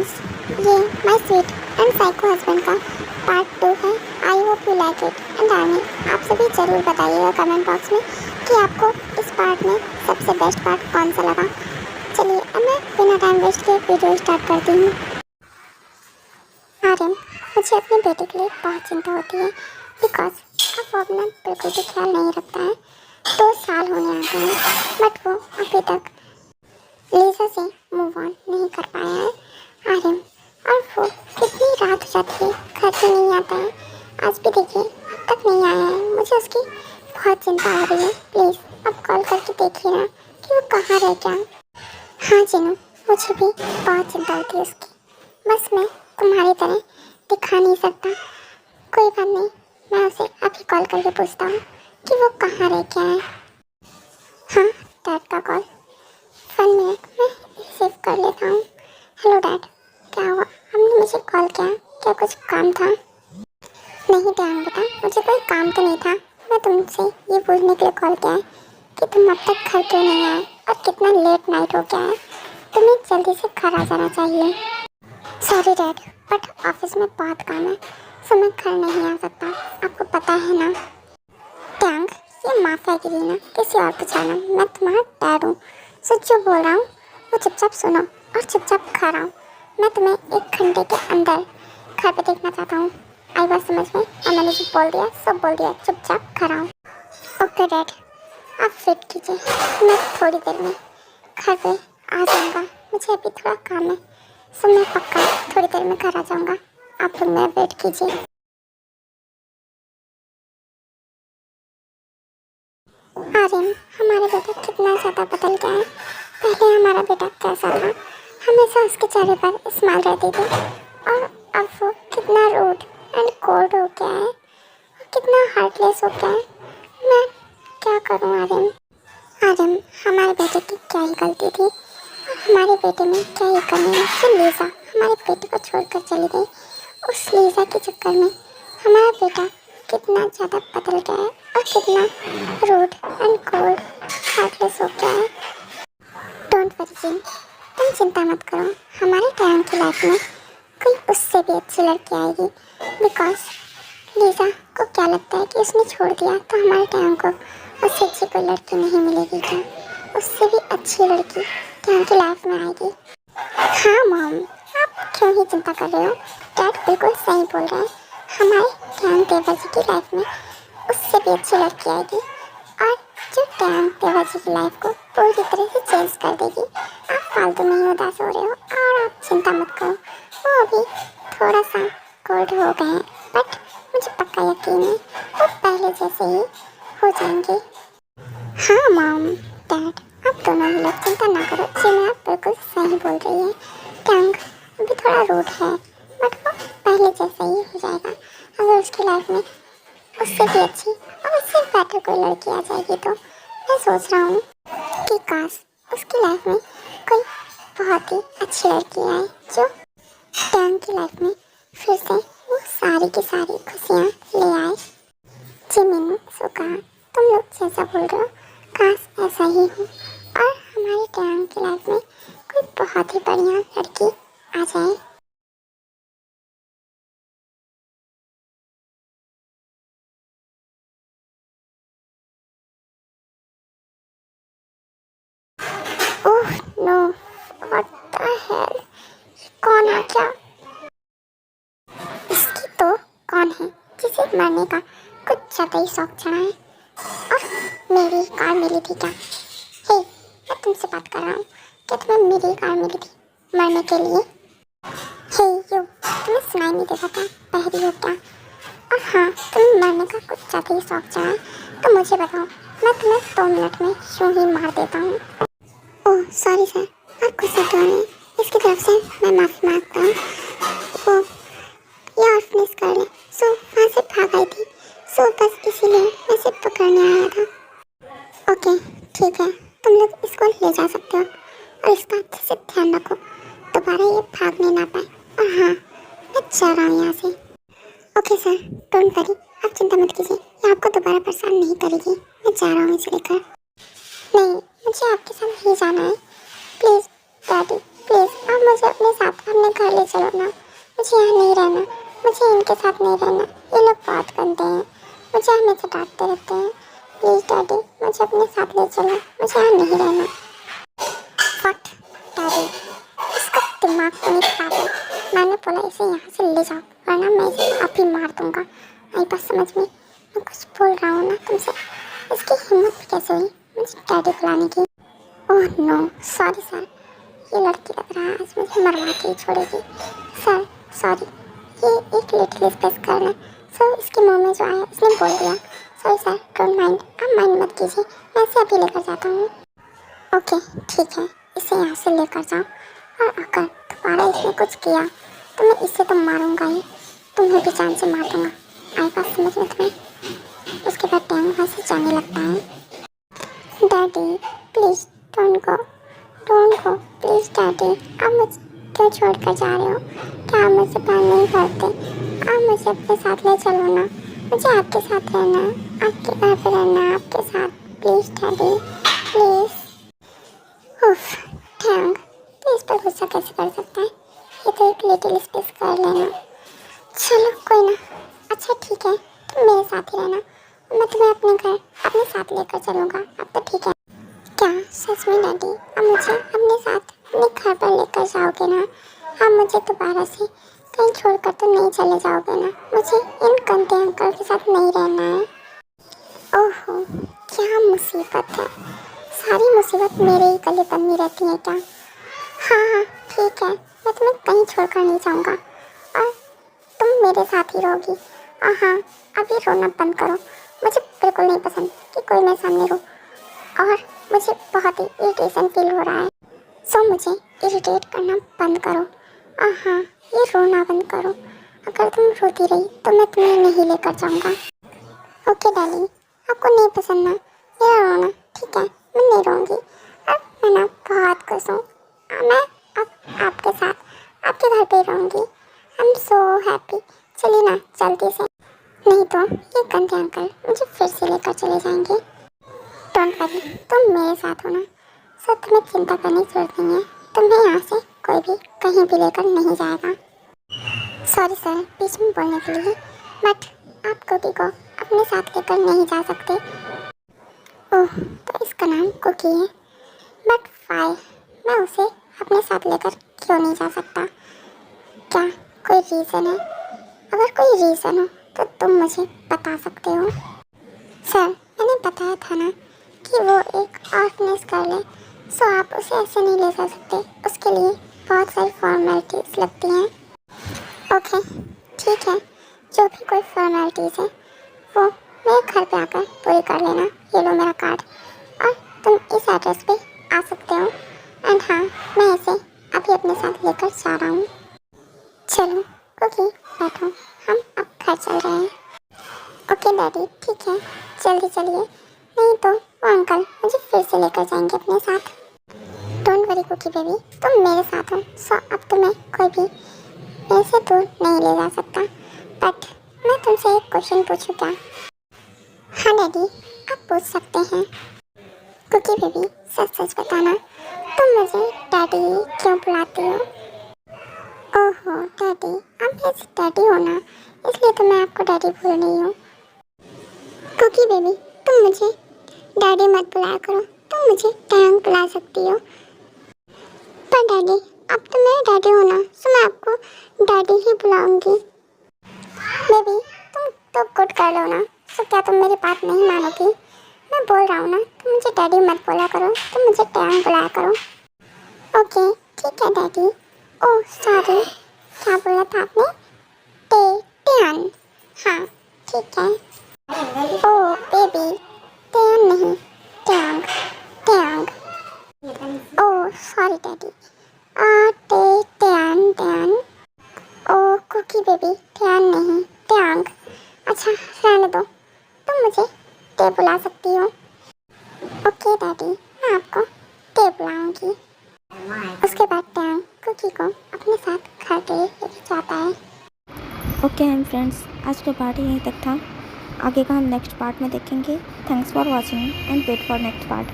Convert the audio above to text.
Friends, ये my sweet and psycho husband का part 2 है। I hope you like it and army, आप सभी ज़रूर बताइएगा कमेंट बॉक्स में कि आपको इस पार्ट में सबसे बेस्ट पार्ट कौन सा लगा। चलिए अब मैं बिना टाइम वेस्ट किए वीडियो स्टार्ट करती हूँ। आर्यन, मुझे अपने बेटे के लिए बहुत चिंता होती है बिकॉज अब वो अपना बिल्कुल भी ख्याल नहीं रखता है। 2 साल होने आ गए हैं बट वो अभी तक लीजा से मूव ऑन नहीं कर पाया है। आर्यन, और वो कितनी रात हो जाती है घर पे नहीं आता है। आज भी देखिए अब तक नहीं आया है। मुझे उसकी बहुत चिंता हो रही है। प्लीज़ अब कॉल करके देखिए ना कि वो कहाँ रह गया। हाँ जिनू, मुझे भी बहुत चिंता होती है उसकी। बस मैं तुम्हारी तरह दिखा नहीं सकता। कोई बात नहीं, मैं उसे अभी कॉल करके पूछता हूँ कि वो कहाँ रह गया है। हाँ, डैड का कॉल। 1 मिनट में रिसीव कर लेता हूँ। हेलो डैड, क्या हुआ? हमने मुझे कॉल किया, क्या कुछ काम था? नहीं ध्यान बेटा, मुझे कोई काम तो नहीं था। मैं तुमसे ये पूछने के लिए कॉल किया है कि तुम अब तक घर क्यों नहीं आए और कितना लेट नाइट हो गया है। तुम्हें जल्दी से घर आ जाना चाहिए। सॉरी डैड, बट ऑफिस में बहुत काम है सो मैं घर नहीं आ सकता। आपको पता है ना। टैंक, ये माफियागिरी ना किसी और को जाना। मैं तुम्हारा डैड हूँ, सो जो बोल रहा हूँ वो चुपचाप सुनो और चुपचाप घर आओ। मैं तुम्हें 1 घंटे के अंदर घर पे देखना चाहता हूँ। आई बात समझ में? और मैंने जो बोल दिया सब बोल दिया, चुपचाप घर आओ। ओके डैड, आप वेट कीजिए, मैं थोड़ी देर में घर पे आ जाऊँगा। मुझे अभी थोड़ा काम है सो मैं पक्का थोड़ी देर में घर आ जाऊँगा। आप लोग मेरा वेट कीजिए। आर्यन, हमारा बेटा कितना ज़्यादा बदल गया है। पहले हमारा बेटा कैसा था? हमेशा उसके चेहरे पर स्माइल रहती थी और अब वो कितना रूड एंड कोल्ड हो गया है, कितना हार्टलेस हो गया है। मैं क्या करूं आर्यन? आर्यन, हमारे बेटे की क्या ही गलती थी और हमारे बेटे में क्या ही कमी है कि लीजा हमारे बेटे को छोड़कर चली गई। उस लीजा के चक्कर में हमारा बेटा कितना ज़्यादा बदल गया है और कितना रूड एंड कोल्ड हार्टलेस हो गया है। डोंट वरी जिन, तुम चिंता मत करो। हमारे टैंक की लाइफ में कोई उससे भी अच्छी लड़की आएगी बिकॉज लीजा को क्या लगता है कि उसने छोड़ दिया तो हमारे टैंक को उससे अच्छी कोई लड़की नहीं मिलेगी क्या? उससे भी अच्छी लड़की टैंक की लाइफ में आएगी। हाँ मॉम, आप क्यों ही चिंता कर रहे हो? डैड बिल्कुल सही बोल रहे हैं। हमारे टैंक देवर जी की लाइफ में उससे भी अच्छी लड़की आएगी और जो टैंक देवर जी की लाइफ को पूरी तरह से चेंज कर देगी। आप फालतू में ही उदास हो रहे हो और आप चिंता मत करो। वो अभी थोड़ा सा कोल्ड हो गए हैं बट मुझे पक्का यकीन है वो पहले जैसे ही हो जाएंगे। हाँ मॉम डैड, आप दोनों ही लोग चिंता ना करो। जिन्हें आप बिल्कुल सही बोल रही है। टैंक अभी थोड़ा रूड है बट वो पहले जैसा ही हो जाएगा। अगर उसकी लाइफ में उससे भी अच्छी और उससे बेटर कोई लड़की आ जाएगी तो मैं सोच रहा हूँ कि काश उसकी लाइफ में कोई बहुत ही अच्छी लड़की आए जो टैंक की लाइफ में फिर से वो सारी की सारी खुशियाँ ले आए। जी मैंने सो कहा, तुम लोग जैसा बोल रहे हो काश ऐसा ही हो और हमारे टैंक की लाइफ में कोई बहुत ही बढ़िया लड़की आ जाए। Oh no, what the hell, कौन आ गया? इसकी तो कौन है जिसे मरने का कुछ ज़्यादा ही शौक चढ़ा है। और मेरी कार मिली थी क्या? हे, मैं तुमसे बात कर रहा हूँ। क्या तुम्हें मेरी कार मिली थी मरने के लिए? हे यू, तुम्हें सुनाई नहीं देता क्या? बहरी हो क्या? और हाँ, तुम्हें मरने का कुछ ज़्यादा ही शौक चढ़ा है तो मुझे बताओ, मैं तुम्हें 2 मिनट में यूँ ही मार देता हूँ। ओह सॉरी सर, आप गुस्सा क्यों नहीं? इसकी तरफ से मैं माफ़ी मांगता हूँ। वो ये ऑर्फनेज कर ले सो वहाँ से भाग आई थी सो बस इसीलिए मैं इसे पकड़ने आया था। ओके ठीक है, तुम लोग इसको ले जा सकते हो और इसका अच्छे से ध्यान रखो दोबारा ये भागने ना पाए। और हाँ, मैं जा रहा हूँ यहाँ से। ओके सर, डोंट वरी, आप चिंता मत कीजिए, ये आपको दोबारा परेशान नहीं करेगी। मैं जा रहा हूँ इसे लेकर। नहीं, मुझे आपके साथ नहीं जाना है। प्लीज़ डैडी, प्लीज़ आप मुझे अपने साथ अपने घर ले चलो ना। मुझे यहाँ नहीं रहना, मुझे इनके साथ नहीं रहना। ये लोग बहुत गंदे हैं, मुझे हमेशा डांटते रहते हैं। प्लीज़ डैडी मुझे अपने साथ ले चलो, मुझे यहाँ नहीं रहना। वट डैडी, इसका दिमाग तो नहीं खराब है। मैंने बोला इसे यहाँ से ले जाओ वरना मैं इसे आप ही मार दूँगा। नहीं बात समझ में, मैं कुछ बोल रहा हूँ ना तुमसे। इसकी हिम्मत भी कैसे हुई मुझे डैडी बुलाने की। ओह नो सॉरी सर, ये लड़की लग रहा है आज मुझे मरवा के ही छोड़ेगी। सर सॉरी, ये एक लिटिल स्पेस गर्ल है, सो इसके मुंह में जो आया इसने बोल दिया। सॉरी सर, डोंट माइंड, आप माइंड मत कीजिए, मैं इसे अभी लेकर जाता हूँ। ओके ठीक है, इसे यहाँ से लेकर जाओ और अगर दोबारा इसने कुछ किया तो मैं इसे तो मारूंगा ही, तुम्हें भी जान से मार दूंगा। आई बात समझ में तुम्हें। उसके बाद टैंग वहाँ से जाने लगता है। Daddy please don't go, don't go please daddy, आप मुझे क्यों छोड़ कर जा रहे हो? क्या आप मुझसे प्यार नहीं करते? आप मुझे अपने साथ ले चलो ना, मुझे आपके साथ रहना है, आपके घर पे रहना है, आपके साथ। Please daddy please. उफ टैंग, तो इस पर गुस्सा कैसे कर सकता है? ये तो एक लिटिल स्पेस कर लेना। चलो कोई ना, अच्छा ठीक है, तुम मेरे साथ ही रहना, मैं तुम्हें अपने घर अपने साथ लेकर चलूँगा। अब तो ठीक है। क्या सच में डैडी आप मुझे अपने साथ अपने घर पर लेकर जाओगे ना? आप मुझे दोबारा से कहीं छोड़कर तो नहीं चले जाओगे ना? मुझे इन गंदे अंकल के साथ नहीं रहना है। ओहो क्या मुसीबत है, सारी मुसीबत मेरे ही गले बनी रहती है क्या? हाँ हाँ ठीक है, मैं तुम्हें कहीं छोड़कर नहीं जाऊँगा और तुम मेरे साथ ही रहोगी। हाँ अभी रोना बंद करो, मुझे बिल्कुल नहीं पसंद कि कोई मेरे सामने रो और मुझे बहुत ही इरिटेशन फील हो रहा है। सो मुझे इरिटेट करना बंद करो। हाँ ये रोना बंद करो, अगर तुम रोती रही तो मैं तुम्हें नहीं लेकर जाऊँगा। ओके डैडी, आपको नहीं पसंद ना मेरा रोना, ठीक है मैं नहीं रोऊंगी। अब मैं ना बहुत खुश हूँ, मैं अब आपके साथ आपके घर पे रहूँगी। I am so happy. चलिए ना जल्दी से, नहीं तो ये गंदे अंकल मुझे फिर से लेकर चले जाएंगे। डोंट वरी, तुम मेरे साथ हो ना, सो तुम्हें चिंता करने की जरूरत नहीं है। तुम्हें यहाँ से कोई भी कहीं भी लेकर नहीं जाएगा। सॉरी सर बीच में बोलने के लिए, बट आप कुकी को अपने साथ लेकर नहीं जा सकते। ओह तो इसका नाम कुकी है, बट वाई मैं उसे अपने साथ लेकर क्यों नहीं जा सकता? क्या कोई रीज़न है? अगर कोई रीज़न हो तो तुम मुझे बता सकते हो। सर मैंने बताया था ना कि वो एक ऑर्फनेज गर्ल है, सो आप उसे ऐसे नहीं ले जा सकते, उसके लिए बहुत सारी फॉर्मेलिटीज़ लगती हैं। ओके ठीक है, जो भी कोई फॉर्मेलिटीज़ है वो मेरे घर पे आकर पूरी कर लेना। ये लो मेरा कार्ड और तुम इस एड्रेस पे आ सकते हो। एंड हाँ मैं इसे अभी अपने साथ लेकर जा रहा हूँ। चलो ओके बैठो, हम अब घर चल रहे हैं। ओके डैडी ठीक है, जल्दी चलिए, नहीं तो वो अंकल मुझे फिर से लेकर जाएंगे अपने साथ। डोंट वरी कुकी बेबी, तुम मेरे साथ हो, सो अब तुम्हें कोई भी मेरे से दूर नहीं ले जा सकता। बट मैं तुमसे एक क्वेश्चन पूछूं क्या? हाँ डैडी आप पूछ सकते हैं। कुकी बेबी सच सच बताना, तुम मुझे डैडी क्यों बुलाती हो? ओहो डैडी, आप मेरे डैडी हो ना, इसलिए तो मैं आपको डैडी बोल रही हूँ। कुकी बेबी तुम मुझे डैडी मत बुलाया करो, तुम मुझे टैंग बुला सकती हो। पर डैडी अब तो मेरे डैडी हो ना, सो मैं आपको डैडी ही बुलाऊंगी। बेबी तुम तो गुड कर लो ना, सो क्या तुम मेरी बात नहीं मानोगी? मैं बोल रहा हूँ ना, तुम मुझे डैडी मत बोला करो, तुम मुझे टैंग बुलाया करो। ओके ठीक है डैडी। ओह सॉरी, क्या बोला था आपने? टैन, हाँ ठीक है। ओह बेबी टैन नहीं, टैंग टैंग। ओह सॉरी डैडी, टैन टैन। ओह कुकी बेबी टैन नहीं टैंग। अच्छा रहने दो, तुम मुझे टे बुला सकती हो। ओके डैडी मैं आपको टे बुलाऊंगी। उसके बाद टैंग कुकी को अपने साथ घर पे लेके जाता है। ओके एंड फ्रेंड्स, आज का पार्ट यहीं तक था, आगे का हम नेक्स्ट पार्ट में देखेंगे। Thanks for watching and wait for next part.